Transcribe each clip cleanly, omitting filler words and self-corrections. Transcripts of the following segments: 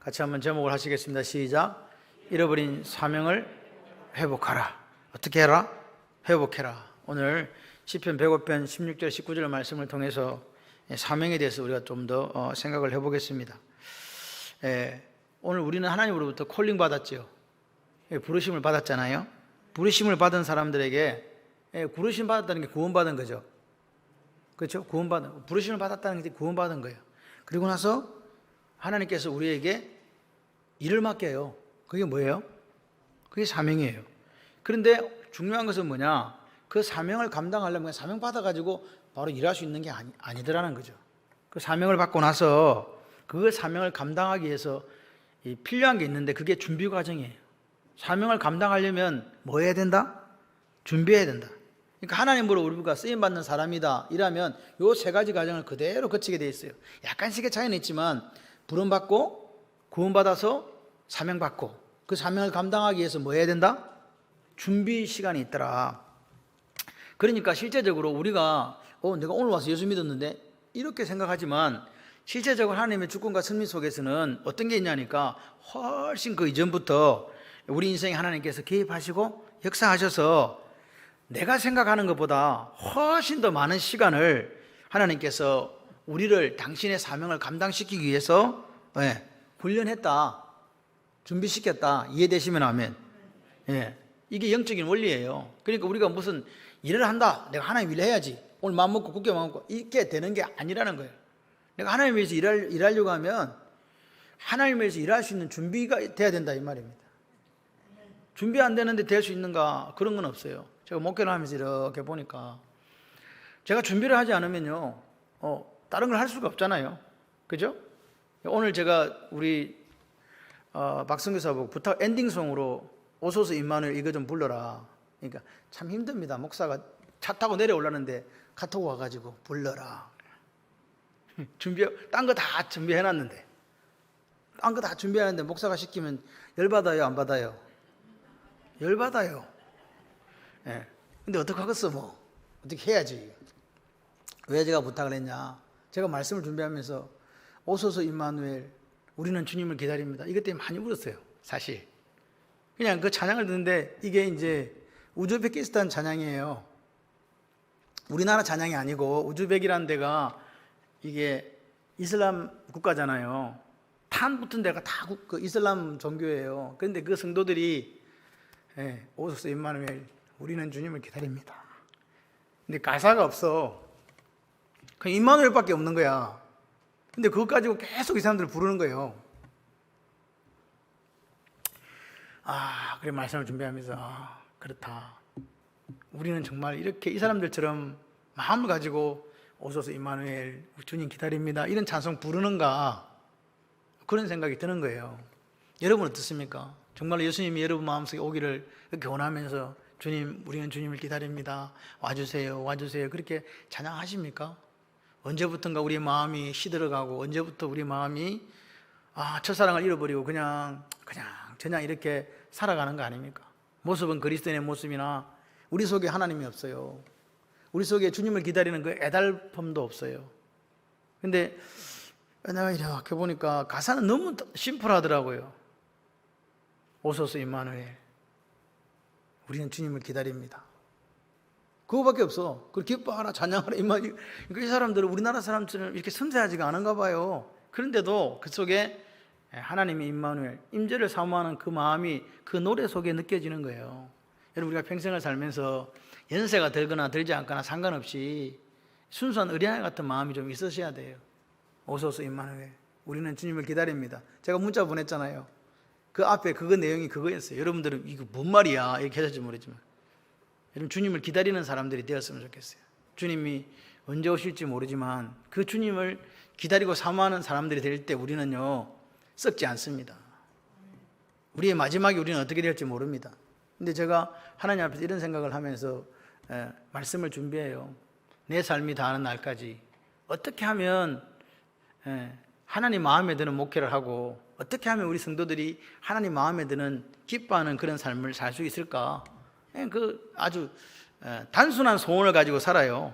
같이 한번 제목을 하시겠습니다. 시작. 잃어버린 사명을 회복하라. 어떻게 해라? 회복해라. 오늘 시편 105편 16절 19절 말씀을 통해서 사명에 대해서 우리가 좀 더 생각을 해보겠습니다. 오늘 우리는 하나님으로부터 콜링 받았죠. 부르심을 받았잖아요. 부르심을 받은 사람들에게 부르심 받았다는 게 구원받은 거죠. 그렇죠? 부르심을 받았다는 게 구원받은 거예요. 그리고 나서 하나님께서 우리에게 일을 맡겨요. 그게 뭐예요? 그게 사명이에요. 그런데 중요한 것은 뭐냐? 그 사명을 감당하려면 사명 받아가지고 바로 일할 수 있는 게 아니더라는 거죠. 그 사명을 받고 나서 그 사명을 감당하기 위해서 필요한 게 있는데 그게 준비 과정이에요. 사명을 감당하려면 뭐 해야 된다? 준비해야 된다. 그러니까 하나님으로 우리가 쓰임받는 사람이다 이라면 요 세 가지 과정을 그대로 거치게 돼 있어요. 약간씩의 차이는 있지만 부름받고 구원받아서 사명받고 그 사명을 감당하기 위해서 뭐 해야 된다? 준비 시간이 있더라. 그러니까 실제적으로 우리가 내가 오늘 와서 예수 믿었는데 이렇게 생각하지만 실제적으로 하나님의 주권과 승리 속에서는 어떤 게 있냐니까 훨씬 그 이전부터 우리 인생에 하나님께서 개입하시고 역사하셔서 내가 생각하는 것보다 훨씬 더 많은 시간을 하나님께서 우리를 당신의 사명을 감당시키기 위해서 훈련했다, 준비시켰다. 이해되시면 아멘. 이게 영적인 원리예요. 그러니까 우리가 무슨 일을 한다, 내가 하나님 일 해야지, 오늘 마음 먹고 굳게 마음 먹고 이게 되는 게 아니라는 거예요. 내가 하나님 위해서 일하려고 하면 하나님 위해서 일할 수 있는 준비가 돼야 된다 이 말입니다. 준비 안 되는데 될 수 있는가? 그런 건 없어요. 제가 목회를 하면서 이렇게 보니까 제가 준비를 하지 않으면요 다른 걸 할 수가 없잖아요. 그죠? 오늘 제가 우리 박성교사하고 부탁 엔딩송으로 오소서 임마누엘 이거 좀 불러라. 그러니까 참 힘듭니다. 목사가 차 타고 내려오려는데 카톡 와가지고 불러라. 딴 거 다 준비해놨는데 딴 거 다 준비하는데 목사가 시키면 열받아요 안 받아요? 열받아요. 근데 어떡하겠어 뭐 어떻게 해야지. 왜 제가 부탁을 했냐? 제가 말씀을 준비하면서 오소서 임마누엘 우리는 주님을 기다립니다 이것 때문에 많이 울었어요. 사실 그냥 그 찬양을 듣는데 이게 이제 우즈베키스탄 찬양이에요. 우리나라 찬양이 아니고 우즈벡이라는 데가 이게 이슬람 국가잖아요. 탄 붙은 데가 다 그 이슬람 종교예요. 그런데 그 성도들이 오소서 임마누엘 우리는 주님을 기다립니다. 근데 가사가 없어. 그냥 임마누엘밖에 없는 거야. 근데 그것 가지고 계속 이 사람들을 부르는 거예요. 그래 말씀을 준비하면서 그렇다. 우리는 정말 이렇게 이 사람들처럼 마음을 가지고 오소서 임마누엘 주님 기다립니다 이런 찬송 부르는가 그런 생각이 드는 거예요. 여러분 어떻습니까? 정말 예수님이 여러분 마음속에 오기를 이렇게 원하면서 주님 우리는 주님을 기다립니다 와주세요 와주세요 그렇게 찬양하십니까? 언제부턴가 우리 마음이 시들어가고 언제부터 우리 마음이 첫사랑을 잃어버리고 그냥 이렇게 살아가는 거 아닙니까? 모습은 그리스도인의 모습이나 우리 속에 하나님이 없어요. 우리 속에 주님을 기다리는 그 애달픔도 없어요. 근데 내가 이렇게 보니까 가사는 너무 심플하더라고요. 오소서 임마누엘 우리는 주님을 기다립니다. 그거밖에 없어. 그걸 기뻐하라 찬양하라 임마누엘. 그러니까 이 사람들은 우리나라 사람처럼 이렇게 섬세하지가 않은가 봐요. 그런데도 그 속에 하나님의 임마누엘 임재를 사모하는 그 마음이 그 노래 속에 느껴지는 거예요. 여러분 우리가 평생을 살면서 연세가 들거나 들지 않거나 상관없이 순수한 어린아이 같은 마음이 좀 있으셔야 돼요. 오소서 임마누엘 우리는 주님을 기다립니다. 제가 문자 보냈잖아요. 그 앞에 그거 내용이 그거였어요. 여러분들은 이거 뭔 말이야 이렇게 하실지 모르지만 여러분 주님을 기다리는 사람들이 되었으면 좋겠어요. 주님이 언제 오실지 모르지만 그 주님을 기다리고 사모하는 사람들이 될 때 우리는요 썩지 않습니다. 우리의 마지막이 우리는 어떻게 될지 모릅니다. 근데 제가 하나님 앞에서 이런 생각을 하면서 말씀을 준비해요. 내 삶이 다하는 날까지 어떻게 하면 하나님 마음에 드는 목회를 하고 어떻게 하면 우리 성도들이 하나님 마음에 드는 기뻐하는 그런 삶을 살 수 있을까? 그 아주 단순한 소원을 가지고 살아요.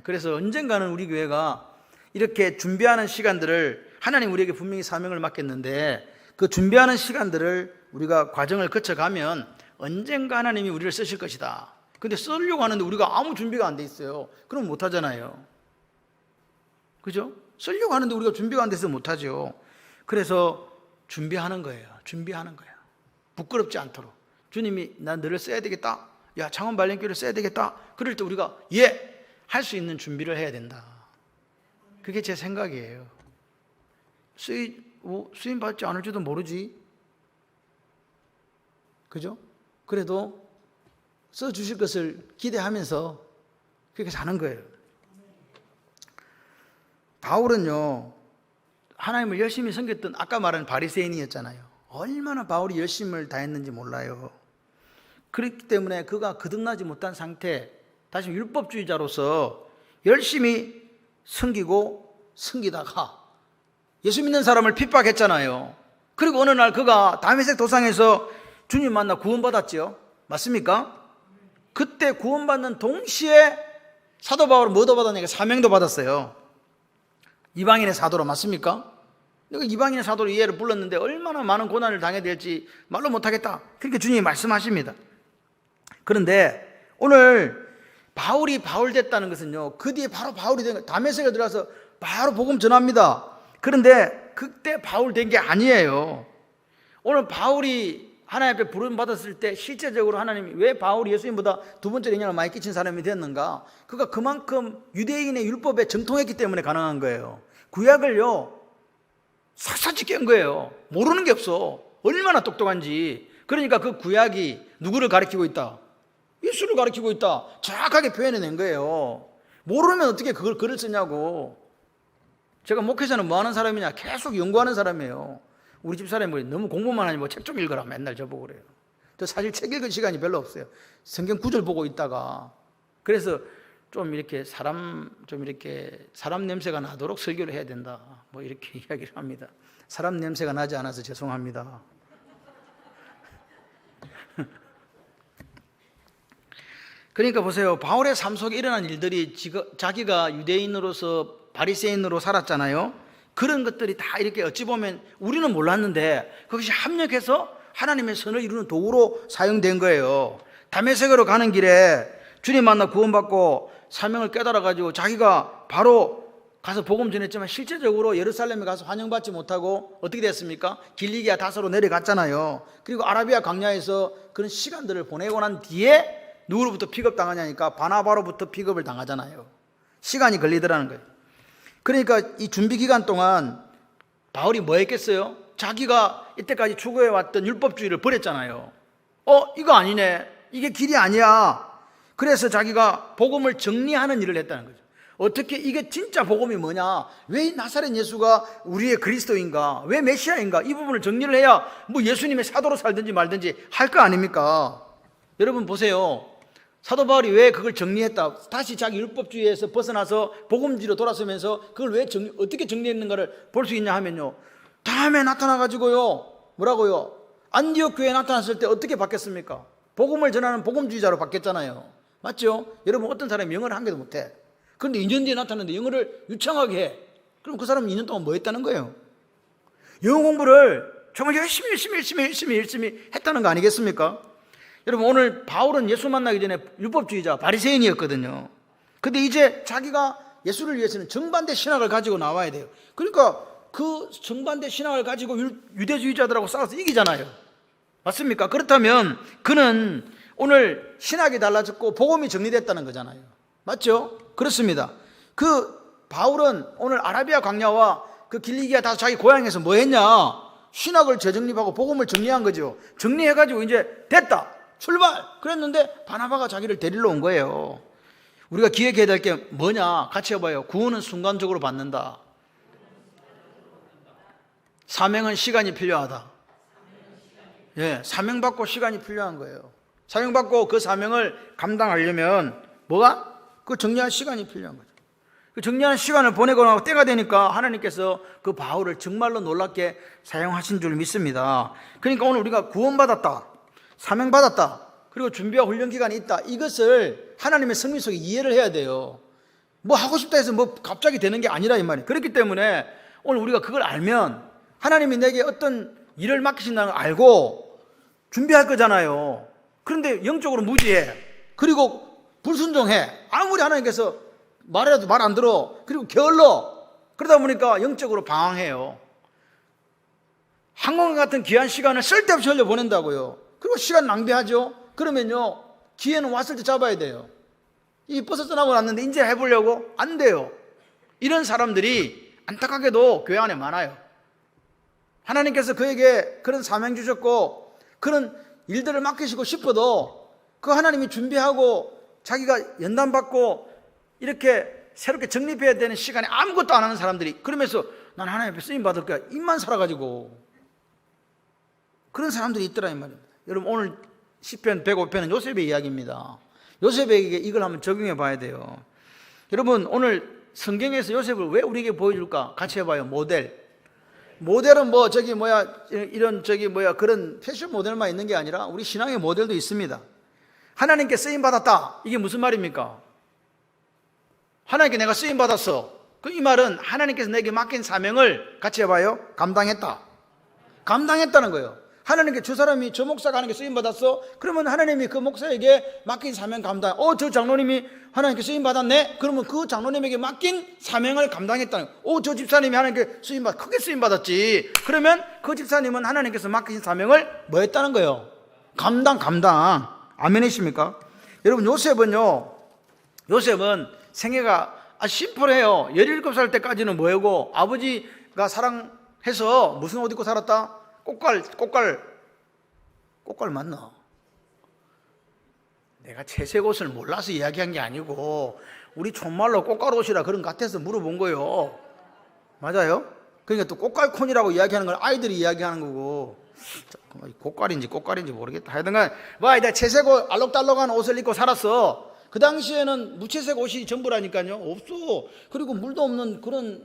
그래서 언젠가는 우리 교회가 이렇게 준비하는 시간들을 하나님 우리에게 분명히 사명을 맡겼는데 그 준비하는 시간들을 우리가 과정을 거쳐가면 언젠가 하나님이 우리를 쓰실 것이다. 근데 쓰려고 하는데 우리가 아무 준비가 안 돼 있어요. 그럼 못 하잖아요. 그죠? 쓰려고 하는데 우리가 준비가 안 돼서 못 하죠. 그래서 준비하는 거예요. 준비하는 거예요. 부끄럽지 않도록. 주님이 난 너를 써야 되겠다. 야, 창원 발령교를 써야 되겠다. 그럴 때 우리가 할 수 있는 준비를 해야 된다. 그게 제 생각이에요. 수임 받지 않을지도 모르지. 그죠? 그래도 써주실 것을 기대하면서 그렇게 사는 거예요. 바울은요, 하나님을 열심히 섬겼던 아까 말한 바리새인이었잖아요. 얼마나 바울이 열심을 다했는지 몰라요. 그렇기 때문에 그가 거듭나지 못한 상태, 다시 율법주의자로서 열심히 섬기다가 예수 믿는 사람을 핍박했잖아요. 그리고 어느 날 그가 다메섹 도상에서 주님 만나 구원받았죠. 맞습니까? 그때 구원받는 동시에 사도 바울은 뭐도 받았냐니까 사명도 받았어요. 이방인의 사도로. 맞습니까? 이방인의 사도로 이해를 불렀는데 얼마나 많은 고난을 당해야 될지 말로 못하겠다. 그렇게 주님이 말씀하십니다. 그런데 오늘 바울이 바울 됐다는 것은요, 그 뒤에 바로 바울이 된 거예요. 다메섹에 들어가서 바로 복음 전합니다. 그런데 그때 바울 된 게 아니에요. 오늘 바울이 하나님 앞에 부름 받았을 때 실제적으로 하나님이 왜 바울이 예수님보다 두 번째 영향을 많이 끼친 사람이 됐는가? 그가 그만큼 유대인의 율법에 정통했기 때문에 가능한 거예요. 구약을요 샅샅이 깬 거예요. 모르는 게 없어. 얼마나 똑똑한지. 그러니까 그 구약이 누구를 가리키고 있다? 예수를 가리키고 있다. 정확하게 표현해낸 거예요. 모르면 어떻게 그걸 글을 쓰냐고. 제가 목회자는 뭐 하는 사람이냐? 계속 연구하는 사람이에요. 우리 집 사람이 너무 공부만 하니 책 좀 읽으라 맨날 저보고 그래요. 저 사실 책 읽을 시간이 별로 없어요. 성경 구절 보고 있다가. 그래서 좀 이렇게 사람 냄새가 나도록 설교를 해야 된다. 뭐 이렇게 이야기를 합니다. 사람 냄새가 나지 않아서 죄송합니다. 그러니까 보세요. 바울의 삶 속에 일어난 일들이 자기가 유대인으로서 바리새인으로 살았잖아요. 그런 것들이 다 이렇게 어찌 보면 우리는 몰랐는데 그것이 합력해서 하나님의 선을 이루는 도구로 사용된 거예요. 다메섹으로 가는 길에 주님 만나 구원받고 사명을 깨달아가지고 자기가 바로 가서 복음 전했지만 실제적으로 예루살렘에 가서 환영받지 못하고 어떻게 됐습니까? 길리기아 다소로 내려갔잖아요. 그리고 아라비아 광야에서 그런 시간들을 보내고 난 뒤에 누구로부터 픽업당하냐니까 바나바로부터 픽업을 당하잖아요. 시간이 걸리더라는 거예요. 그러니까 이 준비 기간 동안 바울이 뭐 했겠어요? 자기가 이때까지 추구해왔던 율법주의를 버렸잖아요. 이거 아니네. 이게 길이 아니야. 그래서 자기가 복음을 정리하는 일을 했다는 거죠. 어떻게 이게 진짜 복음이 뭐냐? 왜 나사렛 예수가 우리의 그리스도인가? 왜 메시아인가? 이 부분을 정리를 해야 뭐 예수님의 사도로 살든지 말든지 할 거 아닙니까? 여러분 보세요. 사도 바울이 왜 그걸 정리했다? 다시 자기 율법주의에서 벗어나서 복음주의로 돌아서면서 그걸 왜 어떻게 정리했는가를 볼 수 있냐 하면요. 다음에 나타나가지고요. 뭐라고요? 안디옥 교회에 나타났을 때 어떻게 바뀌었습니까? 복음을 전하는 복음주의자로 바뀌었잖아요. 맞죠? 여러분 어떤 사람이 영어를 한 개도 못해. 그런데 2년 뒤에 나타났는데 영어를 유창하게 해. 그럼 그 사람은 2년 동안 뭐 했다는 거예요? 영어 공부를 정말 열심히 했다는 거 아니겠습니까? 여러분 오늘 바울은 예수 만나기 전에 율법주의자 바리새인이었거든요. 근데 이제 자기가 예수를 위해서는 정반대 신학을 가지고 나와야 돼요. 그러니까 그 정반대 신학을 가지고 유대주의자들하고 싸워서 이기잖아요. 맞습니까? 그렇다면 그는 오늘 신학이 달라졌고 복음이 정리됐다는 거잖아요. 맞죠? 그렇습니다. 그 바울은 오늘 아라비아 광야와 그 길리기아 다 자기 고향에서 뭐 했냐? 신학을 재정립하고 복음을 정리한 거죠. 정리해가지고 이제 됐다. 출발! 그랬는데 바나바가 자기를 데리러 온 거예요. 우리가 기억해야 될 게 뭐냐? 같이 해봐요. 구원은 순간적으로 받는다. 사명은 시간이 필요하다. 사명받고 시간이 필요한 거예요. 사명받고 그 사명을 감당하려면 뭐가? 그 정리할 시간이 필요한 거죠. 그 정리하는 시간을 보내고 나고 때가 되니까 하나님께서 그 바울을 정말로 놀랍게 사용하신 줄 믿습니다. 그러니까 오늘 우리가 구원받았다. 사명받았다. 그리고 준비와 훈련 기간이 있다. 이것을 하나님의 성민 속에 이해를 해야 돼요. 뭐 하고 싶다 해서 뭐 갑자기 되는 게 아니라 이 말이에요. 그렇기 때문에 오늘 우리가 그걸 알면 하나님이 내게 어떤 일을 맡기신다는 걸 알고 준비할 거잖아요. 그런데 영적으로 무지해. 그리고 불순종해. 아무리 하나님께서 말해도 말 안 들어. 그리고 게을러. 그러다 보니까 영적으로 방황해요. 항공기 같은 귀한 시간을 쓸데없이 흘려보낸다고요. 그리고 시간 낭비하죠. 그러면요, 기회는 왔을 때 잡아야 돼요. 이 버스 떠나고 났는데 이제 해보려고? 안 돼요. 이런 사람들이 안타깝게도 교회 안에 많아요. 하나님께서 그에게 그런 사명 주셨고 그런 일들을 맡기시고 싶어도 그 하나님이 준비하고 자기가 연단받고 이렇게 새롭게 정립해야 되는 시간에 아무것도 안 하는 사람들이, 그러면서 난 하나님 앞에 쓰임받을 거야, 입만 살아가지고 그런 사람들이 있더라 이 말입니다. 여러분, 오늘 시편 105편은 요셉의 이야기입니다. 요셉에게 이걸 한번 적용해 봐야 돼요. 여러분, 오늘 성경에서 요셉을 왜 우리에게 보여줄까? 같이 해봐요. 모델은 뭐 이런 그런 패션 모델만 있는 게 아니라 우리 신앙의 모델도 있습니다. 하나님께 쓰임 받았다, 이게 무슨 말입니까? 하나님께 내가 쓰임 받았어. 이 말은 하나님께서 내게 맡긴 사명을 같이 해봐요. 감당했다는 거예요. 하나님께 저 목사가 하나님께 쓰임 받았어. 그러면 하나님이 그 목사에게 맡긴 사명 감당. 저 장로님이 하나님께 쓰임 받았네. 그러면 그 장로님에게 맡긴 사명을 감당했다는 거예요. 저 집사님이 하나님께 크게 쓰임 받았지. 그러면 그 집사님은 하나님께서 맡기신 사명을 뭐 했다는 거예요? 감당. 아멘이십니까? 여러분, 요셉은 생애가 심플해요. 17살 때까지는 뭐고, 아버지가 사랑해서 무슨 옷 입고 살았다? 꽃갈 맞나? 내가 채색 옷을 몰라서 이야기한 게 아니고 우리 촌말로 꽃갈 옷이라 그런 것 같아서 물어본 거예요. 맞아요? 그러니까 또 꽃갈콘이라고 이야기하는 걸 아이들이 이야기하는 거고, 꽃갈인지 모르겠다. 하여튼간 내가 채색 옷, 알록달록한 옷을 입고 살았어. 그 당시에는 무채색 옷이 전부라니까요. 없어. 그리고 물도 없는 그런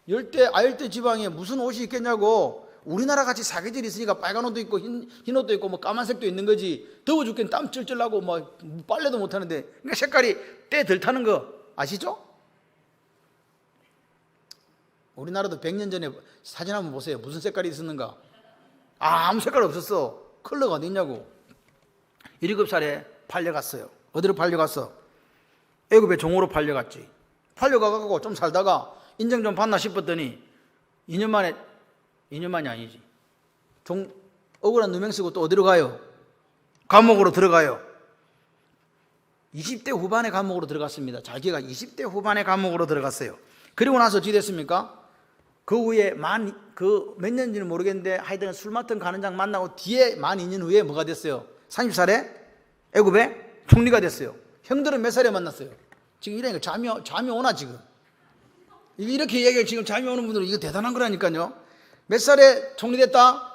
열대 아열대 지방에 무슨 옷이 있겠냐고. 우리나라 같이 사계절이 있으니까 빨간 옷도 있고 흰 옷도 있고 뭐 까만색도 있는 거지. 더워 죽겠는 땀 찔찔 나고 막 빨래도 못 하는데, 그러니까 색깔이 때 덜 타는 거 아시죠? 우리나라도 100년 전에 사진 한번 보세요. 무슨 색깔이 있었는가? 아무 색깔 없었어. 컬러가 어디 있냐고. 7살에 팔려갔어요. 어디로 팔려갔어? 애굽의 종으로 팔려갔지. 팔려가고 좀 살다가 인정 좀 받나 싶었더니 2년만이 아니지. 억울한 누명 쓰고 또 어디로 가요? 감옥으로 들어가요. 20대 후반에 감옥으로 들어갔습니다. 자기가 20대 후반에 감옥으로 들어갔어요. 그리고 나서 어떻게 됐습니까? 그 후에 몇 년인지는 모르겠는데 하여튼 술 맡은 가는장 만나고 뒤에 2년 후에 뭐가 됐어요? 30살에 애굽의 총리가 됐어요. 형들은 몇 살에 만났어요? 지금 이러니까 잠이 오나 지금? 이렇게 얘기해. 지금 잠이 오는 분들은 이거 대단한 거라니까요. 몇 살에 총리 됐다?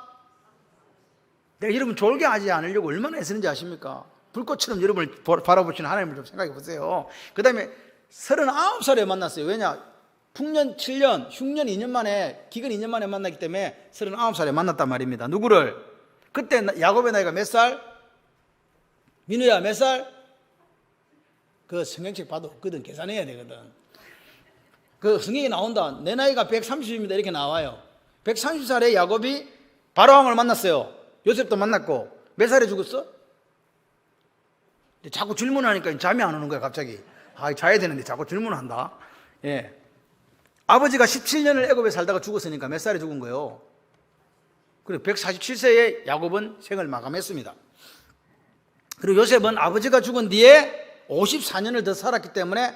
내가 여러분 졸게 하지 않으려고 얼마나 애쓰는지 아십니까? 불꽃처럼 여러분을 바라보시는 하나님을 좀 생각해 보세요. 그 다음에 39살에 만났어요. 왜냐? 풍년 7년, 흉년 2년 만에, 기근 2년 만에 만났기 때문에 39살에 만났단 말입니다. 누구를? 그때 야곱의 나이가 몇 살? 민우야 몇 살? 그 성경책 봐도 없거든. 계산해야 되거든. 그 성경이 나온다. 내 나이가 130입니다. 이렇게 나와요. 130살에 야곱이 바로왕을 만났어요. 요셉도 만났고. 몇 살에 죽었어? 자꾸 질문하니까 잠이 안 오는 거야 갑자기. 자야 되는데 자꾸 질문한다. 예. 아버지가 17년을 애굽에 살다가 죽었으니까 몇 살에 죽은 거예요? 그래, 147세에 야곱은 생을 마감했습니다. 그리고 요셉은 아버지가 죽은 뒤에 54년을 더 살았기 때문에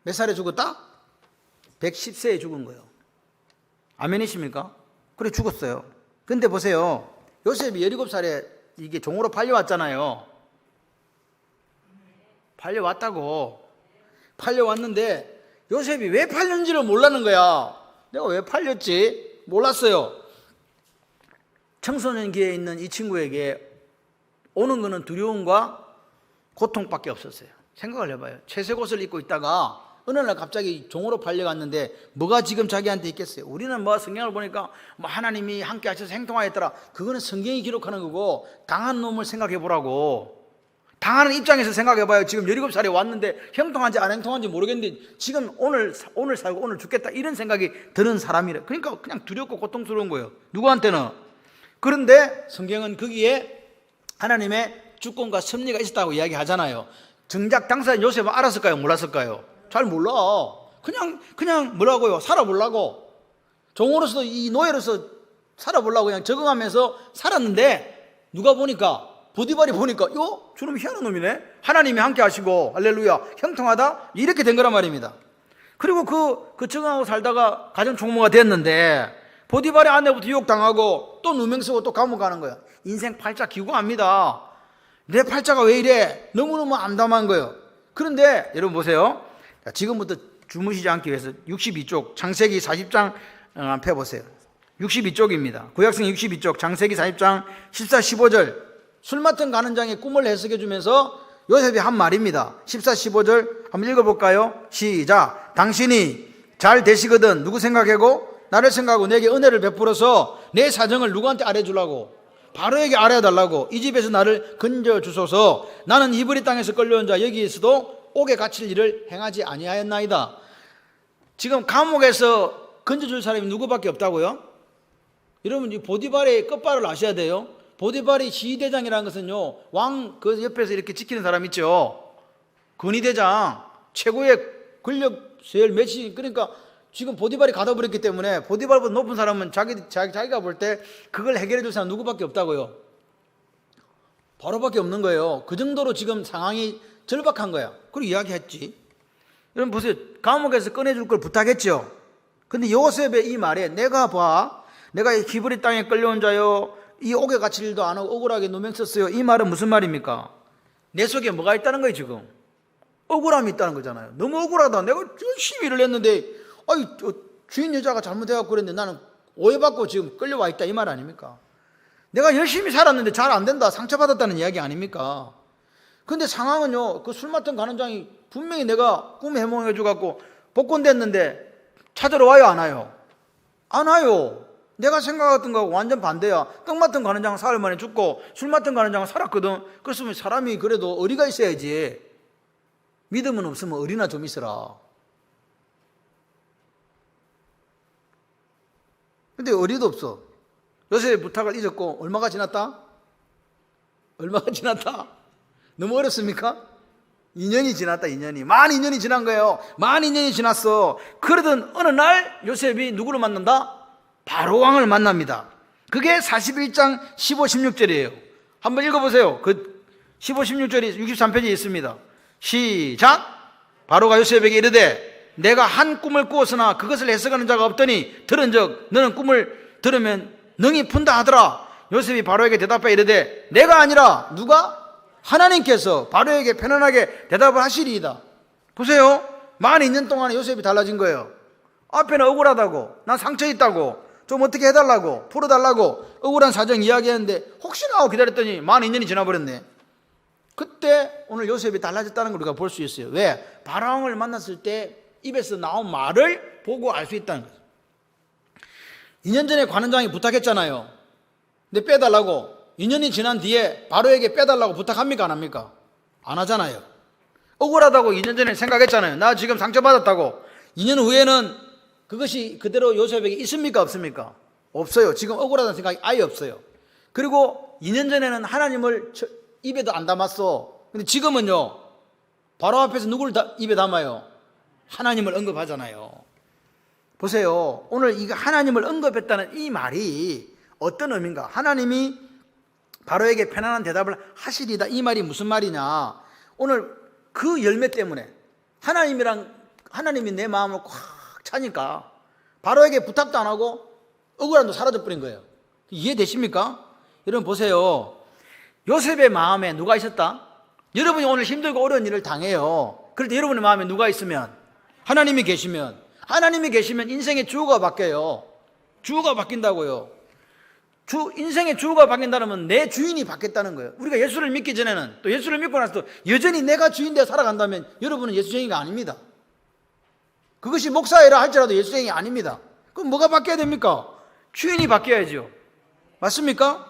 몇 살에 죽었다? 110세에 죽은 거예요. 아멘이십니까? 그래, 죽었어요. 근데 보세요. 요셉이 17살에 이게 종으로 팔려왔잖아요. 팔려왔는데 요셉이 왜 팔렸는지를 몰랐는 거야. 내가 왜 팔렸지? 몰랐어요. 청소년기에 있는 이 친구에게 오는 거는 두려움과 고통밖에 없었어요. 생각을 해봐요. 채색 옷을 입고 있다가 어느 날 갑자기 종으로 팔려갔는데 뭐가 지금 자기한테 있겠어요? 우리는 뭐 성경을 보니까 뭐 하나님이 함께 하셔서 행동하였더라. 그거는 성경이 기록하는 거고 강한 놈을 생각해 보라고. 당하는 입장에서 생각해봐요. 지금 17살에 왔는데 형통한지 안 형통한지 모르겠는데 지금 오늘 살고 오늘 죽겠다 이런 생각이 드는 사람이래. 그러니까 그냥 두렵고 고통스러운 거예요. 누구한테는. 그런데 성경은 거기에 하나님의 주권과 섭리가 있었다고 이야기하잖아요. 정작 당사자 요셉은 알았을까요? 몰랐을까요? 잘 몰라. 그냥 뭐라고요? 살아보려고. 종으로서 이 노예로서 살아보려고 그냥 적응하면서 살았는데 누가 보니까 보디발이 보니까 저놈 희한한 놈이네. 하나님이 함께 하시고 할렐루야 형통하다 이렇게 된 거란 말입니다. 그리고 그 적응하고 살다가 가정 총무가 됐는데 보디발의 아내부터 유혹당하고 또 누명 쓰고 또 감옥 가는 거야. 인생 팔자 기구합니다. 내 팔자가 왜 이래? 너무너무 암담한 거예요. 그런데 여러분 보세요. 지금부터 주무시지 않기 위해서 62쪽 창세기 40장 펴보세요. 62쪽입니다. 구약성 62쪽 창세기 40장 14, 15절 술 맡은 가는장의 꿈을 해석해 주면서 요셉이 한 말입니다. 14, 15절 한번 읽어볼까요? 시작. 당신이 잘 되시거든 누구 생각하고? 나를 생각하고 내게 은혜를 베풀어서 내 사정을 누구한테 알려주려고? 바로에게 알아달라고. 이 집에서 나를 건져주소서. 나는 이브리 땅에서 끌려온 자 여기에서도 옥에 갇힐 일을 행하지 아니하였나이다. 지금 감옥에서 건져줄 사람이 누구밖에 없다고요? 여러분 이 보디발의 끝발을 아셔야 돼요. 보디발이 시대장이라는 것은요 왕 그 옆에서 이렇게 지키는 사람 있죠. 건의대장 최고의 권력 세열 매치. 그러니까 지금 보디발이 가둬버렸기 때문에 보디발보다 높은 사람은 자기가 볼 때 그걸 해결해 줄 사람 누구밖에 없다고요? 바로밖에 없는 거예요. 그 정도로 지금 상황이 절박한 거야. 그리고 이야기했지. 여러분 보세요. 감옥에서 꺼내줄 걸 부탁했죠. 근데 요셉의 이 말에 내가 히브리 땅에 끌려온 자요 이 옥에 갇힐 일도 안 하고 억울하게 누명 썼어요. 이 말은 무슨 말입니까? 내 속에 뭐가 있다는 거예요. 지금 억울함이 있다는 거잖아요. 너무 억울하다. 내가 열심히 일을 했는데 주인 여자가 잘못해갖고 그랬는데 나는 오해받고 지금 끌려와 있다 이 말 아닙니까? 내가 열심히 살았는데 잘 안 된다 상처받았다는 이야기 아닙니까? 근데 상황은요 그 술 맡은 가는장이 분명히 내가 꿈 해몽해줘갖고 복권됐는데 찾으러 와요 안 와요? 안 와요. 내가 생각했던 거하고 완전 반대야. 떡 맡은 가는장은 사흘 만에 죽고 술 맡은 가는장은 살았거든. 그랬으면 사람이 그래도 의리가 있어야지. 믿음은 없으면 의리나 좀 있어라. 근데 의리도 없어. 요셉의 부탁을 잊었고 얼마가 지났다? 너무 어렵습니까? 2년이 지났다. 2년이 만 2년이 지난 거예요. 만 2년이 지났어. 그러던 어느 날 요셉이 누구를 만난다? 바로 왕을 만납니다. 그게 41장 15, 16절이에요. 한번 읽어보세요. 그 15, 16절이 63페이지에 있습니다. 시작. 바로가 요셉에게 이르되 내가 한 꿈을 꾸었으나 그것을 해석하는 자가 없더니 들은즉 너는 꿈을 들으면 능히 푼다 하더라. 요셉이 바로에게 대답하여 이르되 내가 아니라 누가? 하나님께서 바로에게 편안하게 대답을 하시리이다. 보세요. 만 2년 동안에 요셉이 달라진 거예요. 앞에는 억울하다고 난 상처 있다고 좀 어떻게 해달라고 풀어달라고 억울한 사정 이야기했는데 혹시나 하고 기다렸더니 만 2년이 지나버렸네. 그때 오늘 요셉이 달라졌다는 걸 우리가 볼 수 있어요. 왜? 바로왕을 만났을 때 입에서 나온 말을 보고 알 수 있다는 거죠. 2년 전에 관원장이 부탁했잖아요. 근데 빼달라고. 2년이 지난 뒤에 바로에게 빼달라고 부탁합니까 안 합니까? 안 하잖아요. 억울하다고 2년 전에 생각했잖아요. 나 지금 상처받았다고. 2년 후에는 그것이 그대로 요셉에게 있습니까 없습니까? 없어요. 지금 억울하다는 생각이 아예 없어요. 그리고 2년 전에는 하나님을 입에도 안 담았어. 근데 지금은요 바로 앞에서 누구를 입에 담아요? 하나님을 언급하잖아요. 보세요. 오늘 이 하나님을 언급했다는 이 말이 어떤 의미인가? 하나님이 바로에게 편안한 대답을 하시리다. 이 말이 무슨 말이냐? 오늘 그 열매 때문에 하나님이 내 마음을 꽉 차니까 바로에게 부탁도 안 하고 억울함도 사라져버린 거예요. 이해되십니까? 여러분 보세요. 요셉의 마음에 누가 있었다? 여러분이 오늘 힘들고 어려운 일을 당해요. 그럴 때 여러분의 마음에 누가 있으면? 하나님이 계시면 인생의 주어가 바뀌어요. 주어가 바뀐다고요. 인생의 주어가 바뀐다면 내 주인이 바뀌었다는 거예요. 우리가 예수를 믿기 전에는 또 예수를 믿고 나서도 여전히 내가 주인 되어 살아간다면 여러분은 예수쟁이가 아닙니다. 그것이 목사이라 할지라도 예수쟁이 아닙니다. 그럼 뭐가 바뀌어야 됩니까? 주인이 바뀌어야죠. 맞습니까?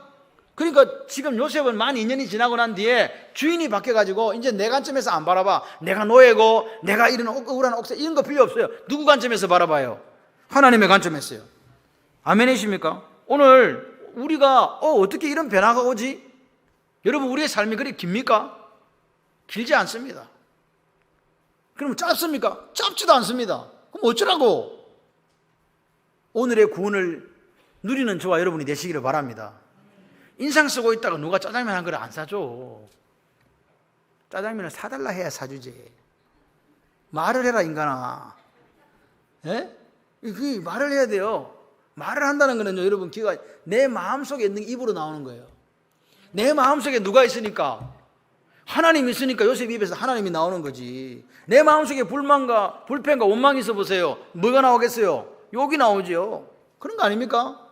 그러니까 지금 요셉은 만 2년이 지나고 난 뒤에 주인이 바뀌어가지고 이제 내 관점에서 안 바라봐. 내가 노예고 내가 이런 억울한 옥새 이런 거 필요 없어요. 누구 관점에서 바라봐요? 하나님의 관점에서요. 아멘이십니까? 오늘 우리가 어떻게 이런 변화가 오지? 여러분, 우리의 삶이 그리 깁니까? 길지 않습니다. 그럼 짧습니까? 짧지도 않습니다. 그럼 어쩌라고? 오늘의 구원을 누리는 저와 여러분이 되시기를 바랍니다. 인상 쓰고 있다가 누가 짜장면 한 그릇 안 사줘. 짜장면을 사달라 해야 사주지. 말을 해라, 인간아. 예? 그 말을 해야 돼요. 말을 한다는 거는요, 여러분, 기가 내 마음속에 있는 게 입으로 나오는 거예요. 내 마음속에 누가 있으니까? 하나님이 있으니까 요셉 입에서 하나님이 나오는 거지. 내 마음속에 불만과 불평과 원망이 있어 보세요. 뭐가 나오겠어요? 욕이 나오죠. 그런 거 아닙니까?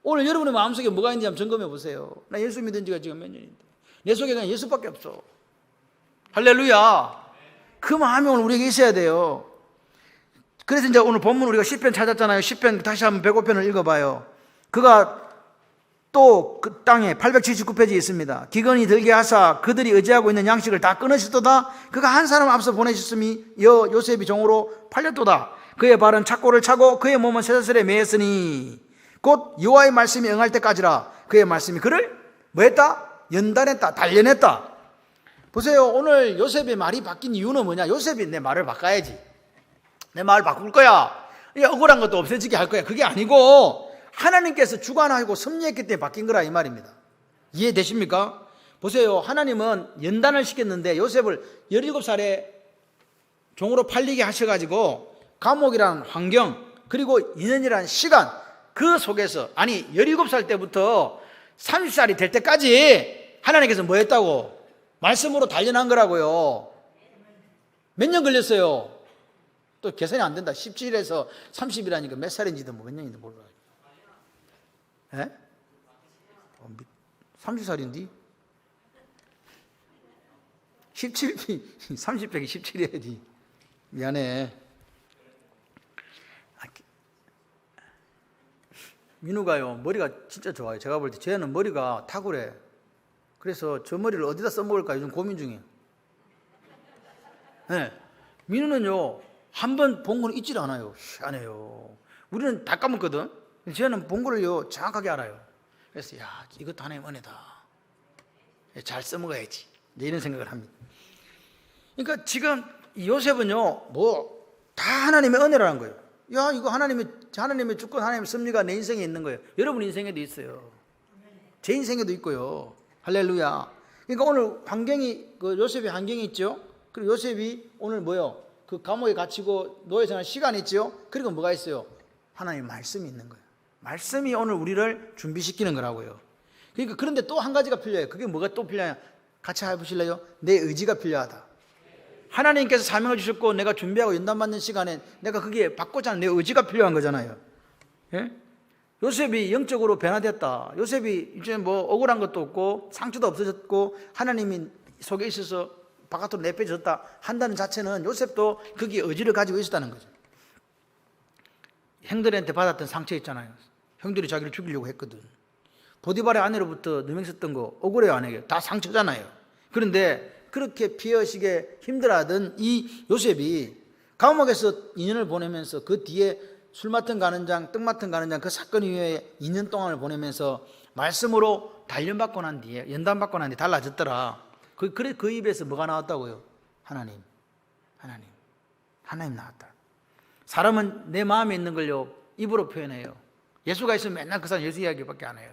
오늘 여러분의 마음속에 뭐가 있는지 한번 점검해 보세요. 나 예수 믿은 지가 지금 몇 년인데 내 속에 그냥 예수밖에 없어. 할렐루야. 그 마음이 오늘 우리에게 있어야 돼요. 그래서 이제 오늘 본문 우리가 시편 찾았잖아요. 시편 다시 한번 105편을 읽어봐요. 그가 또 그 땅에 879페이지에 있습니다. 기근이 들게 하사 그들이 의지하고 있는 양식을 다 끊으셨도다. 그가 한 사람 앞서 보내셨음이 요셉이 종으로 팔렸도다. 그의 발은 착고를 차고 그의 몸은 쇠사슬에 매였으니 곧 여호와의 말씀이 응할 때까지라. 그의 말씀이 그를 뭐했다? 연단했다. 단련했다. 보세요. 오늘 요셉의 말이 바뀐 이유는 뭐냐? 요셉이 내 말을 바꿔야지. 내 말을 바꿀 거야. 억울한 것도 없어지게 할 거야. 그게 아니고 하나님께서 주관하고 섭리했기 때문에 바뀐 거라 이 말입니다. 이해되십니까? 보세요. 하나님은 연단을 시켰는데 요셉을 17살에 종으로 팔리게 하셔가지고 감옥이라는 환경 그리고 2년이라는 시간 그 속에서 17살 때부터 30살이 될 때까지 하나님께서 뭐 했다고? 말씀으로 단련한 거라고요. 몇 년 걸렸어요? 또 계산이 안 된다. 17에서 30이라니까 몇 살인지도 몇 년인지 몰라요. 예? 30살인데? 17, 30 빼기 17이야지. 미안해. 민우가요, 머리가 진짜 좋아요. 제가 볼 때 쟤는 머리가 탁월해. 그래서 저 머리를 어디다 써먹을까 요즘 고민 중이에요. 네. 민우는요, 한 번 본 거는 잊질 않아요. 안 해요. 우리는 다 까먹거든. 쟤는 본 거를요, 정확하게 알아요. 그래서, 야, 이것도 하나의 은혜다. 잘 써먹어야지. 이런 생각을 합니다. 그러니까 지금 요셉은요, 다 하나님의 은혜라는 거예요. 야, 이거 하나님의 주권, 하나님의 섭리가 내 인생에 있는 거예요. 여러분 인생에도 있어요. 제 인생에도 있고요. 할렐루야. 그러니까 오늘 환경이, 요셉의 환경이 있죠. 그리고 요셉이 오늘 그 감옥에 갇히고 노예 생활 시간이 있죠. 그리고 뭐가 있어요? 하나님의 말씀이 있는 거예요. 말씀이 오늘 우리를 준비시키는 거라고요. 그러니까 그런데 또 한 가지가 필요해요. 그게 뭐가 또 필요하냐? 같이 해보실래요? 내 의지가 필요하다. 하나님께서 사명을 주셨고 내가 준비하고 연단받는 시간에 내가 그게 받고자 하는 내 의지가 필요한 거잖아요. 예? 요셉이 영적으로 변화됐다. 요셉이 이제 억울한 것도 없고 상처도 없어졌고 하나님이 속에 있어서 바깥으로 내빼졌다 한다는 자체는 요셉도 거기에 의지를 가지고 있었다는 거죠. 형들한테 받았던 상처 있잖아요. 형들이 자기를 죽이려고 했거든. 보디발의 아내로부터 누명 썼던 거 억울해요, 안 해요? 다 상처잖아요. 그런데 그렇게 피어시게 힘들어하던 이 요셉이 감옥에서 2년을 보내면서 그 뒤에 술 맡은 가는 장, 떡 맡은 가는 장 그 사건 이후에 2년 동안을 보내면서 말씀으로 단련받고 난 뒤에 연단받고 난 뒤에 달라졌더라. 그 입에서 뭐가 나왔다고요? 하나님 나왔다. 사람은 내 마음에 있는 걸요 입으로 표현해요. 예수가 있으면 맨날 그 사람 예수 이야기밖에 안 해요.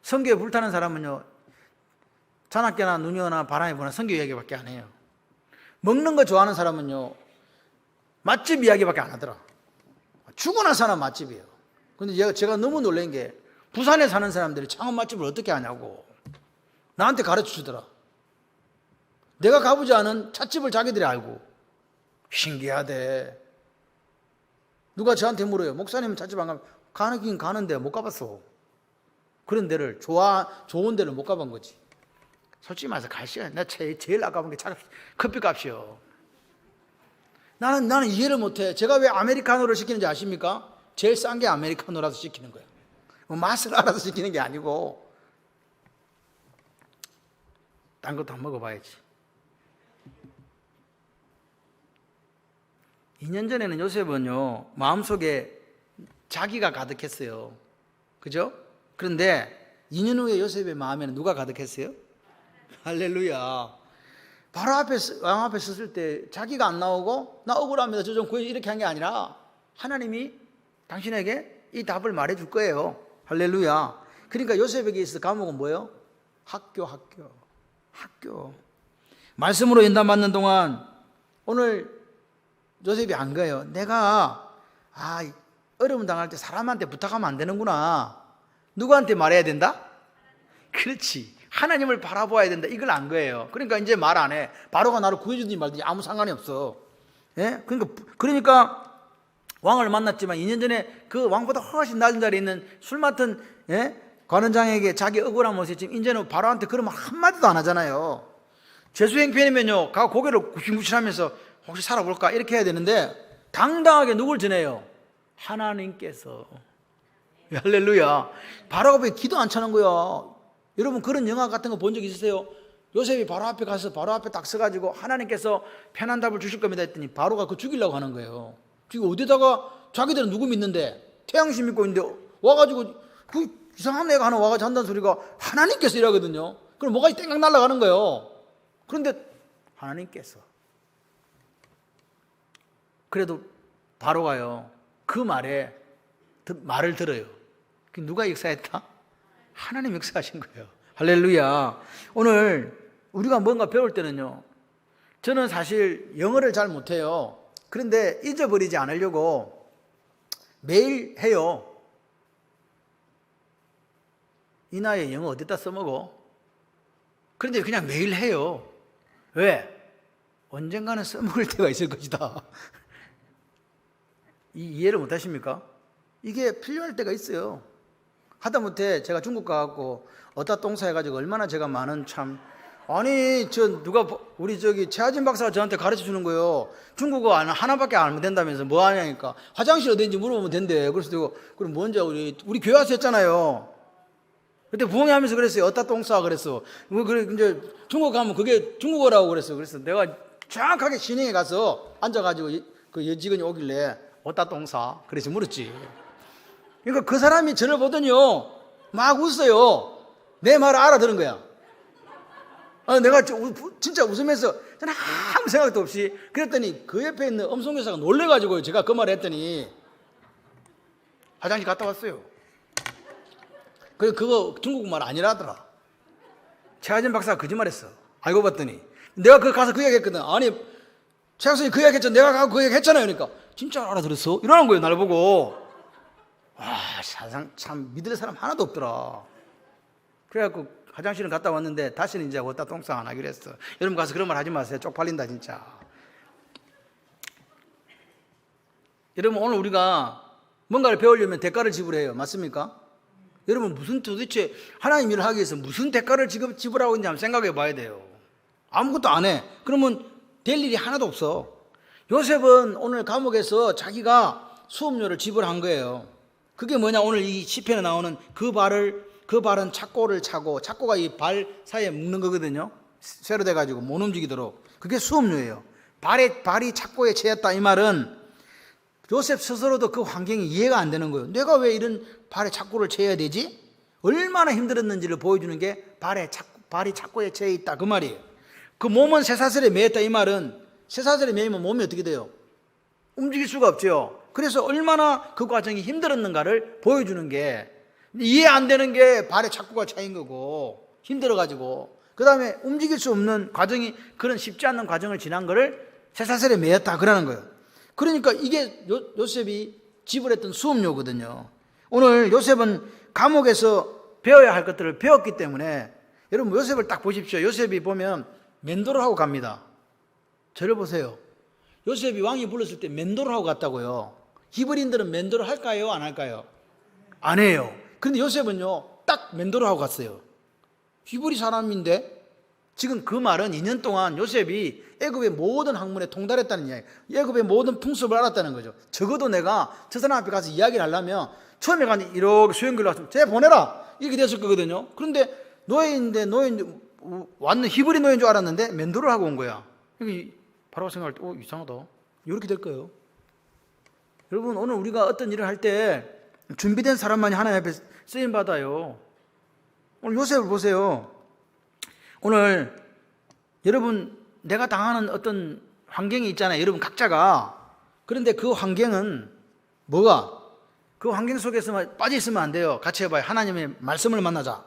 성교에 불타는 사람은요 자나깨나 누녀나 바람이 부나 성교 이야기밖에 안 해요. 먹는 거 좋아하는 사람은요 맛집 이야기밖에 안 하더라. 죽고 나서나 맛집이에요. 근데 제가 너무 놀란 게 부산에 사는 사람들이 창원 맛집을 어떻게 하냐고 나한테 가르쳐 주더라. 내가 가보지 않은 찻집을 자기들이 알고. 신기하대. 누가 저한테 물어요. 목사님은 찻집 안 가면 가긴 가는데 못 가봤어. 그런 데를 좋은 데를 못 가본 거지. 솔직히 말해서 갈 시간 나 제일 아까운 게 커피값이요. 나는 이해를 못해. 제가 왜 아메리카노를 시키는지 아십니까? 제일 싼 게 아메리카노라서 시키는 거예요. 맛을 알아서 시키는 게 아니고 딴 것도 한번 먹어봐야지. 2년 전에는 요셉은요, 마음속에 자기가 가득했어요. 그죠? 그런데 2년 후에 요셉의 마음에는 누가 가득했어요? 할렐루야. 바로 앞에, 왕 앞에 섰을 때 자기가 안 나오고 나 억울합니다, 저 좀 구해줘 이렇게 한 게 아니라 하나님이 당신에게 이 답을 말해줄 거예요. 할렐루야. 그러니까 요셉에게 있어서 감옥은 뭐예요? 학교. 말씀으로 연단 받는 동안 오늘 요셉이 안 거예요. 내가 어려움 당할 때 사람한테 부탁하면 안 되는구나. 누구한테 말해야 된다? 그렇지. 하나님을 바라보아야 된다. 이걸 안 거예요. 그러니까 이제 말 안 해. 바로가 나를 구해주든지 말든지 아무 상관이 없어. 예? 그러니까 왕을 만났지만 2년 전에 그 왕보다 훨씬 낮은 자리에 있는 술 맡은 관원장에게 자기 억울한 모습이 지금 이제는 바로한테 그러면 한마디도 안 하잖아요. 죄수행편이면요, 가 고개를 굽신굽신하면서 혹시 살아볼까 이렇게 해야 되는데 당당하게 누굴 전해요? 하나님께서. 할렐루야. 바로가 왜 기도 안 차는 거야? 여러분 그런 영화 같은 거 본 적 있으세요? 요셉이 바로 앞에 가서 바로 앞에 딱 서가지고 하나님께서 편한 답을 주실 겁니다 했더니 바로가 그 죽이려고 하는 거예요. 지금 어디다가 자기들은 누구 믿는데 태양신 믿고 있는데 와가지고 그 이상한 애가 하나 와가지고 한다는 소리가 하나님께서 이라거든요. 그럼 뭐가 땡깡 날아가는 거예요. 그런데 하나님께서. 그래도 바로가요 그 말을 들어요. 누가 역사했다? 하나님 역사하신 거예요. 할렐루야. 오늘 우리가 뭔가 배울 때는요, 저는 사실 영어를 잘 못해요. 그런데 잊어버리지 않으려고 매일 해요. 이 나이에 영어 어디다 써먹어? 그런데 그냥 매일 해요. 왜? 언젠가는 써먹을 때가 있을 것이다. 이해를 못 하십니까? 이게 필요할 때가 있어요. 하다못해 제가 중국 가갖고 어따 똥사 해가지고 얼마나 제가 많은 우리 최하진 박사가 저한테 가르쳐 주는 거예요. 중국어 하나밖에 알면 된다면서 뭐 하냐니까 화장실 어딘지 물어보면 된대. 그래서 그럼 뭔지 우리 교회 와서 했잖아요. 그때 부흥회 하면서 그랬어요. 어따 똥사 그랬어. 그래 이제 중국 가면 그게 중국어라고 그랬어. 그래서 내가 정확하게 시내에 가서 앉아가지고 그 여직원이 오길래 어따 똥사 그래서 물었지. 그러니까 그 사람이 저를 보더니요 막 웃어요. 내 말을 알아들은 거야. 내가 진짜 웃으면서 저는 아무 생각도 없이 그랬더니 그 옆에 있는 엄송교사가 놀래가지고 제가 그 말을 했더니 화장실 갔다 왔어요. 그거 중국말 아니라더라. 최하진 박사가 거짓말했어. 알고 봤더니 내가 가서 그 얘기 했거든. 아니 최 학생이 그 얘기 했잖아. 내가 가서 그 얘기 했잖아요. 그러니까 진짜 알아들었어? 이러는 거예요. 나를 보고. 세상 참 믿을 사람 하나도 없더라. 그래갖고 화장실은 갔다 왔는데 다시는 이제 어디다 똥싸 안 하기로 했어. 여러분 가서 그런 말 하지 마세요. 쪽팔린다 진짜. 여러분 오늘 우리가 뭔가를 배우려면 대가를 지불해요. 맞습니까? 여러분 도대체 하나님 일을 하기 위해서 무슨 대가를 지불하고 있는지 한번 생각해 봐야 돼요. 아무것도 안 해. 그러면 될 일이 하나도 없어. 요셉은 오늘 감옥에서 자기가 수업료를 지불한 거예요. 그게 뭐냐? 오늘 이 시편에 나오는 그 발은 착고를 차고, 착고가 이 발 사이에 묶는 거거든요. 쇠로 돼가지고 못 움직이도록. 그게 수업료예요. 발이 착고에 채였다 이 말은 요셉 스스로도 그 환경이 이해가 안 되는 거예요. 내가 왜 이런 발에 착고를 채야 되지? 얼마나 힘들었는지를 보여주는 게 발이 착고에 채여 있다 그 말이에요. 그 몸은 쇠사슬에 매였다 이 말은 쇠사슬에 매이면 몸이 어떻게 돼요? 움직일 수가 없죠. 그래서 얼마나 그 과정이 힘들었는가를 보여주는 게 이해 안 되는 게 발에 착고가 차인 거고 힘들어가지고 그 다음에 움직일 수 없는 과정이 그런 쉽지 않은 과정을 지난 거를 쇠사슬에 매였다 그러는 거예요. 그러니까 이게 요셉이 지불했던 수업료거든요. 오늘 요셉은 감옥에서 배워야 할 것들을 배웠기 때문에 여러분 요셉을 딱 보십시오. 요셉이 보면 멘도를 하고 갑니다. 저를 보세요. 요셉이 왕이 불렀을 때 멘도를 하고 갔다고요. 히브리인들은 멘도를 할까요? 안 할까요? 안 해요. 그런데 요셉은요 딱 멘도를 하고 갔어요. 히브리 사람인데 지금 그 말은 2년 동안 요셉이 애굽의 모든 학문에 통달했다는 이야기예요. 애굽의 모든 풍습을 알았다는 거죠. 적어도 내가 저 사람 앞에 가서 이야기를 하려면 처음에 가니 이렇게 수행글로 왔으면 쟤 보내라 이렇게 됐을 거거든요. 그런데 노예인데 왔는 히브리 노예인 줄 알았는데 면도를 하고 온 거야. 바로 생각할 때 이상하다. 이렇게 될 거예요. 여러분, 오늘 우리가 어떤 일을 할 때 준비된 사람만이 하나님 앞에 쓰임 받아요. 오늘 요셉을 보세요. 오늘 여러분, 내가 당하는 어떤 환경이 있잖아요. 여러분 각자가. 그런데 그 환경은 뭐가? 그 환경 속에서 빠져 있으면 안 돼요. 같이 해봐요. 하나님의 말씀을 만나자.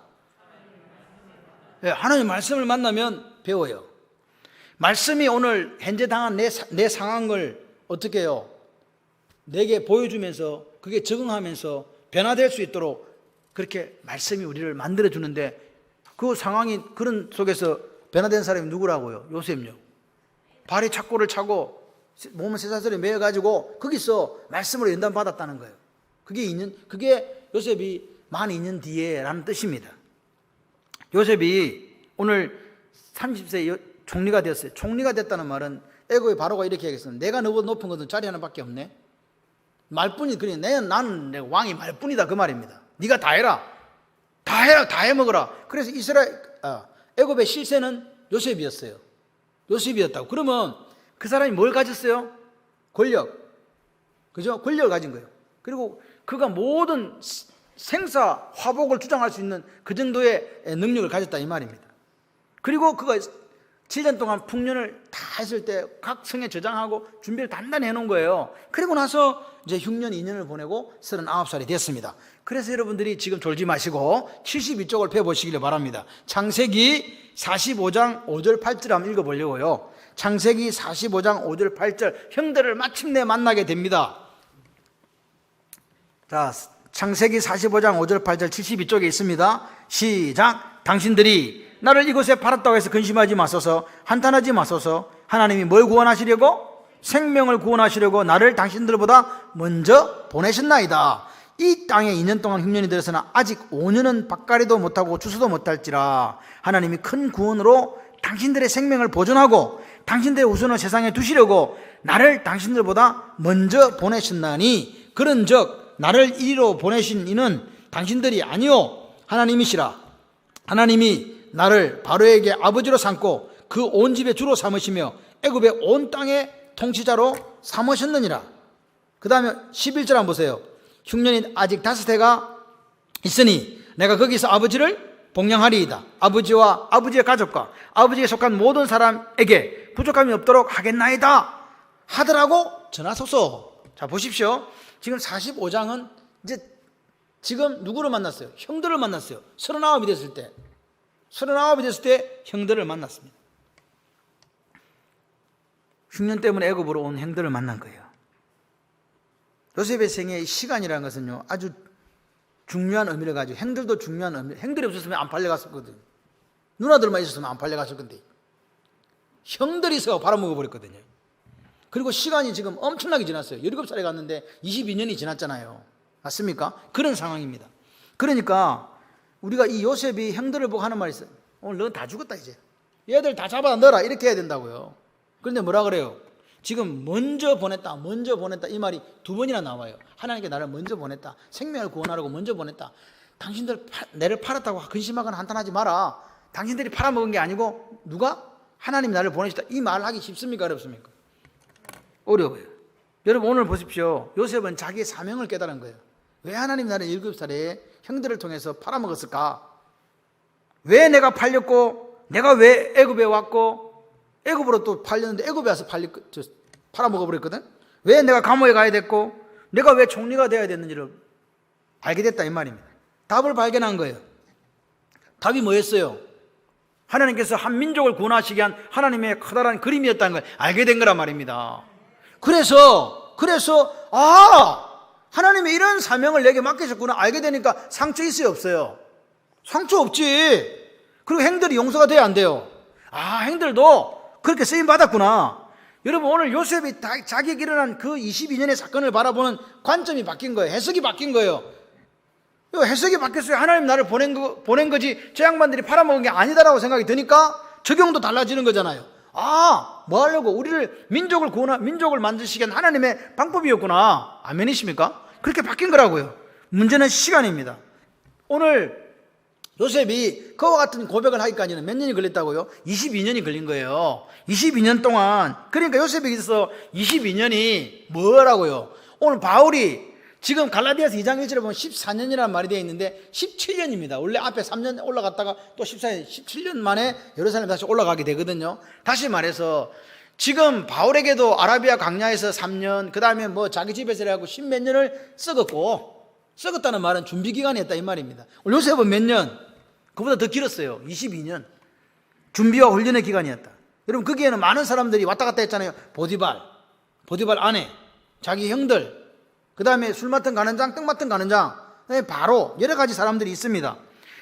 네, 하나님의 말씀을 만나면 배워요. 말씀이 오늘 현재 당한 내 상황을 어떻게 해요? 내게 보여주면서 그게 적응하면서 변화될 수 있도록 그렇게 말씀이 우리를 만들어주는데, 그 상황이 그런 속에서 변화된 사람이 누구라고요? 요셉요. 발에 착고를 차고 몸을 쇠사슬에 매어가지고 거기서 말씀으로 연단받았다는 거예요. 그게 요셉이 만 2년 뒤에라는 뜻입니다. 요셉이 오늘 30세 총리가 됐어요. 총리가 됐다는 말은 애굽의 바로가 이렇게 얘기했습니다. 내가 너보다 높은 것은 자리 하나밖에 없네. 말뿐이, 그래 나는 내 왕이 말뿐이다, 그 말입니다. 네가 다 해라, 다 해먹어라. 그래서 애굽의 실세는 요셉이었어요. 요셉이었다고. 그러면 그 사람이 뭘 가졌어요? 권력, 그죠? 권력을 가진 거예요. 그리고 그가 모든 생사 화복을 주장할 수 있는 그 정도의 능력을 가졌다, 이 말입니다. 그리고 그가 7년 동안 풍년을 다 했을 때 각 성에 저장하고 준비를 단단히 해놓은 거예요. 그리고 나서 이제 흉년 2년을 보내고 39살이 됐습니다. 그래서 여러분들이 지금 졸지 마시고 72쪽을 펴보시기를 바랍니다. 창세기 45장 5절 8절 한번 읽어보려고요. 창세기 45장 5절 8절, 형들을 마침내 만나게 됩니다. 자, 창세기 45장 5절 8절 72쪽에 있습니다. 시작. 당신들이 나를 이곳에 팔았다고 해서 근심하지 마소서, 한탄하지 마소서. 하나님이 뭘 구원하시려고? 생명을 구원하시려고 나를 당신들보다 먼저 보내셨나이다. 이 땅에 2년 동안 흉년이 들어서나 아직 5년은 밭갈이도 못하고 추수도 못할지라. 하나님이 큰 구원으로 당신들의 생명을 보존하고 당신들의 후손을 세상에 두시려고 나를 당신들보다 먼저 보내셨나니, 그런즉 나를 이리로 보내신 이는 당신들이 아니요 하나님이시라. 하나님이 나를 바로에게 아버지로 삼고 그 온 집의 주로 삼으시며 애굽의 온 땅의 통치자로 삼으셨느니라. 그 다음에 11절 한번 보세요. 흉년이 아직 5해가 있으니 내가 거기서 아버지를 복양하리이다. 아버지와 아버지의 가족과 아버지에 속한 모든 사람에게 부족함이 없도록 하겠나이다 하더라고 전하소서. 자, 보십시오. 지금 45장은 이제 지금 누구를 만났어요? 형들을 만났어요. 39이 됐을 때. 39이 됐을 때 형들을 만났습니다. 흉년 때문에 애굽으로 온 형들을 만난 거예요. 요셉의 생애의 시간이라는 것은요, 아주 중요한 의미를 가지고, 형들도 중요한 의미, 형들이 없었으면 안 팔려갔었거든요. 누나들만 있었으면 안 팔려갔을 건데 형들이 있어 팔아먹어버렸거든요. 그리고 시간이 지금 엄청나게 지났어요. 17살에 갔는데 22년이 지났잖아요. 맞습니까? 그런 상황입니다. 그러니까 우리가 이 요셉이 형들을 보고 하는 말이 있어요. 오늘 넌 다 죽었다 이제. 얘들 다 잡아 넣어라, 이렇게 해야 된다고요. 그런데 뭐라 그래요? 지금 먼저 보냈다 이 말이 2번이나 나와요. 하나님께 나를 먼저 보냈다, 생명을 구원하려고 먼저 보냈다. 당신들 내를 팔았다고 근심하거나 한탄하지 마라. 당신들이 팔아먹은 게 아니고 누가? 하나님이 나를 보내셨다. 이 말을 하기 쉽습니까? 어렵습니까? 어려워요. 여러분, 오늘 보십시오. 요셉은 자기의 사명을 깨달은 거예요. 왜 하나님이 나를 7살에 형들을 통해서 팔아먹었을까? 왜 내가 팔렸고, 내가 왜 애굽에 왔고, 애굽으로 또 팔렸는데 애굽에 와서 팔아먹어버렸거든. 왜 내가 감옥에 가야 됐고, 내가 왜 총리가 되어야 됐는지를 알게 됐다, 이 말입니다. 답을 발견한 거예요. 답이 뭐였어요? 하나님께서 한 민족을 구원하시게 한 하나님의 커다란 그림이었다는 걸 알게 된 거란 말입니다. 그래서 하나님이 이런 사명을 내게 맡기셨구나 알게 되니까 상처 있어요, 없어요? 상처 없지. 그리고 행들이 용서가 돼야 안 돼요. 행들도 그렇게 쓰임 받았구나. 여러분, 오늘 요셉이 자기에게 일어난 그 22년의 사건을 바라보는 관점이 바뀐 거예요. 해석이 바뀐 거예요. 해석이 바뀌었어요. 하나님 나를 보낸 거지 저 양반들이 팔아먹은 게 아니다라고 생각이 드니까 적용도 달라지는 거잖아요. 뭐 하려고? 우리를 민족을 만드시기 위한 하나님의 방법이었구나. 아멘이십니까? 그렇게 바뀐 거라고요. 문제는 시간입니다. 오늘 요셉이 그와 같은 고백을 하기까지는 몇 년이 걸렸다고요? 22년이 걸린 거예요. 22년 동안. 그러니까 요셉에게서 22년이 뭐라고요? 오늘 바울이 지금 갈라디아서 2장 1절에 보면 14년이라는 말이 되어 있는데 17년입니다. 원래 앞에 3년 올라갔다가 또 14년, 17년 만에 예루살렘 다시 올라가게 되거든요. 다시 말해서 지금 바울에게도 아라비아 광야에서 3년, 그 다음에 뭐 자기 집에서 하고 10몇 년을 썩었다는 말은 준비기간이었다 이 말입니다. 요셉은 몇 년? 그보다 더 길었어요. 22년. 준비와 훈련의 기간이었다. 여러분 거기에는 많은 사람들이 왔다 갔다 했잖아요. 보디발 아내, 자기 형들, 그 다음에 술 맡은 가는 장, 떡 맡은 가는 장, 바로 여러 가지 사람들이 있습니다.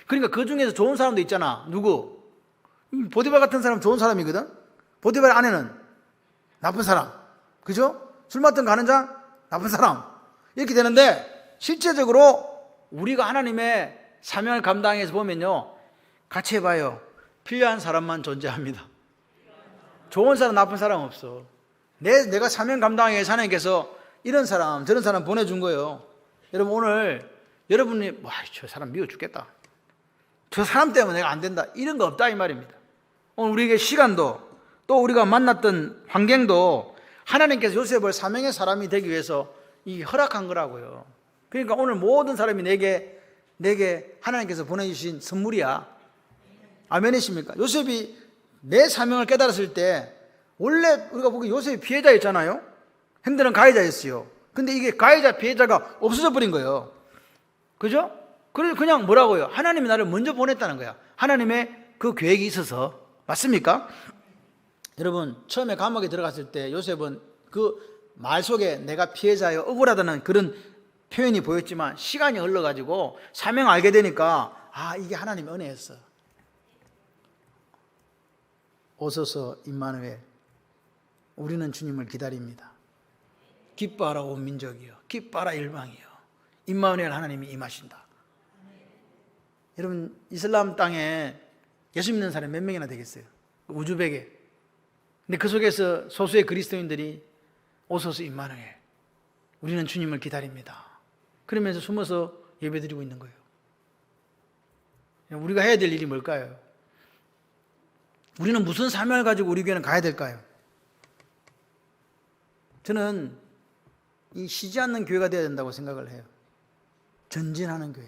그러니까 그 중에서 좋은 사람도 있잖아. 누구? 보디발 같은 사람 좋은 사람이거든. 보디발 아내는 나쁜 사람, 그죠? 술 맡은 가는 장 나쁜 사람, 이렇게 되는데 실제적으로 우리가 하나님의 사명을 감당해서 보면요, 같이 해봐요. 필요한 사람만 존재합니다. 좋은 사람 나쁜 사람 없어. 내가 사명 감당하기 위해서 하나님께서 이런 사람 저런 사람 보내준 거예요. 여러분 오늘 여러분이 저 사람 미워 죽겠다, 저 사람 때문에 내가 안 된다, 이런 거 없다 이 말입니다. 오늘 우리에게 시간도 또 우리가 만났던 환경도 하나님께서 요셉을 사명의 사람이 되기 위해서 허락한 거라고요. 그러니까 오늘 모든 사람이 내게 하나님께서 보내주신 선물이야. 아멘이십니까? 요셉이 내 사명을 깨달았을 때 원래 우리가 보기 요셉이 피해자였잖아요. 형들은 가해자였어요. 근데 이게 가해자 피해자가 없어져 버린 거예요. 그죠? 그래서 그냥 뭐라고요? 하나님이 나를 먼저 보냈다는 거야. 하나님의 그 계획이 있어서. 맞습니까? 여러분 처음에 감옥에 들어갔을 때 요셉은 그 말 속에 내가 피해자여 억울하다는 그런 표현이 보였지만 시간이 흘러가지고 사명 알게 되니까 이게 하나님의 은혜였어. 오소서 임마누엘, 우리는 주님을 기다립니다. 기뻐하라 온 민족이여, 기뻐하라 일방이여, 임마누엘 하나님이 임하신다. 여러분 이슬람 땅에 예수 믿는 사람이 몇 명이나 되겠어요? 우즈벡에. 근데 그 속에서 소수의 그리스도인들이 오소서 임마누엘, 우리는 주님을 기다립니다, 그러면서 숨어서 예배드리고 있는 거예요. 우리가 해야 될 일이 뭘까요? 우리는 무슨 사명을 가지고 우리 교회는 가야 될까요? 저는 이 쉬지 않는 교회가 되어야 된다고 생각을 해요. 전진하는 교회.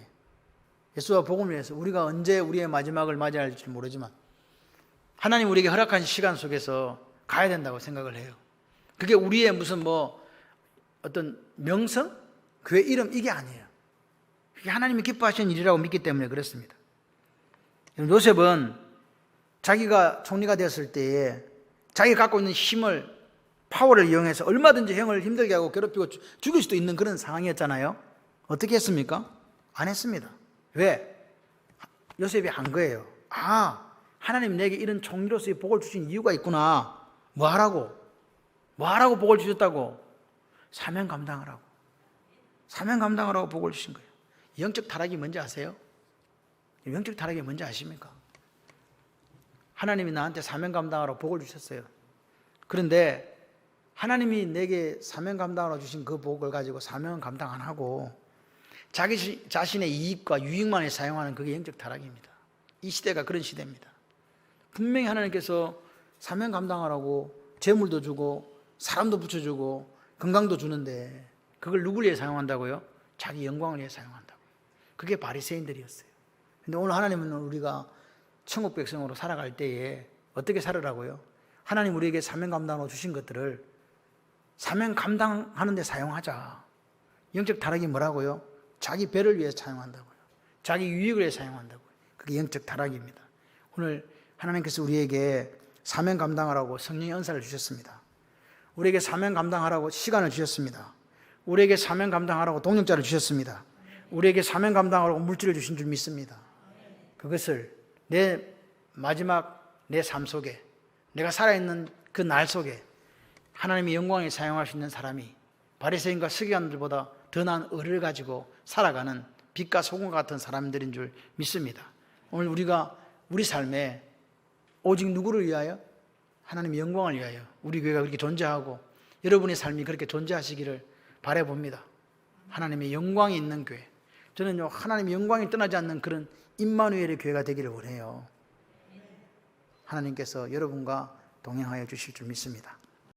예수와 복음을 위해서 우리가 언제 우리의 마지막을 맞이할지 모르지만 하나님 우리에게 허락한 시간 속에서 가야 된다고 생각을 해요. 그게 우리의 무슨 어떤 명성, 교회 이름 이게 아니에요. 그게 하나님이 기뻐하시는 일이라고 믿기 때문에 그렇습니다. 요셉은 자기가 총리가 되었을 때에 자기가 갖고 있는 힘을, 파워를 이용해서 얼마든지 형을 힘들게 하고 괴롭히고 죽일 수도 있는 그런 상황이었잖아요. 어떻게 했습니까? 안 했습니다. 왜? 요셉이 한 거예요. 하나님 내게 이런 총리로서의 복을 주신 이유가 있구나. 뭐 하라고 복을 주셨다고? 사명 감당하라고. 사명 감당하라고 복을 주신 거예요. 영적 타락이 뭔지 아세요? 영적 타락이 뭔지 아십니까? 하나님이 나한테 사명 감당하라고 복을 주셨어요. 그런데 하나님이 내게 사명 감당하라고 주신 그 복을 가지고 사명은 감당 안 하고 자기 자신의 이익과 유익만을 사용하는 그게 영적 타락입니다. 이 시대가 그런 시대입니다. 분명히 하나님께서 사명 감당하라고 재물도 주고 사람도 붙여주고 건강도 주는데 그걸 누구를 위해 사용한다고요? 자기 영광을 위해 사용한다고요. 그게 바리새인들이었어요. 근데 오늘 하나님은 우리가 천국 백성으로 살아갈 때에 어떻게 살으라고요? 하나님 우리에게 사명 감당으로 주신 것들을 사명 감당하는 데 사용하자. 영적 타락이 뭐라고요? 자기 배를 위해 사용한다고요. 자기 유익을 위해 사용한다고요. 그게 영적 타락입니다. 오늘 하나님께서 우리에게 사명 감당하라고 성령의 은사를 주셨습니다. 우리에게 사명 감당하라고 시간을 주셨습니다. 우리에게 사명 감당하라고 동력자를 주셨습니다. 우리에게 사명 감당하라고 물질을 주신 줄 믿습니다. 그것을 내 마지막 내 삶 속에, 내가 살아있는 그 날 속에 하나님의 영광에 사용할 수 있는 사람이 바리새인과 서기관들보다 더 나은 의를 가지고 살아가는 빛과 소금과 같은 사람들인 줄 믿습니다. 오늘 우리가 우리 삶에 오직 누구를 위하여? 하나님의 영광을 위하여 우리 교회가 그렇게 존재하고 여러분의 삶이 그렇게 존재하시기를 바라봅니다. 하나님의 영광이 있는 교회, 저는요, 하나님의 영광이 떠나지 않는 그런 임마누엘의 교회가 되기를 원해요. 하나님께서 여러분과 동행하여 주실 줄 믿습니다.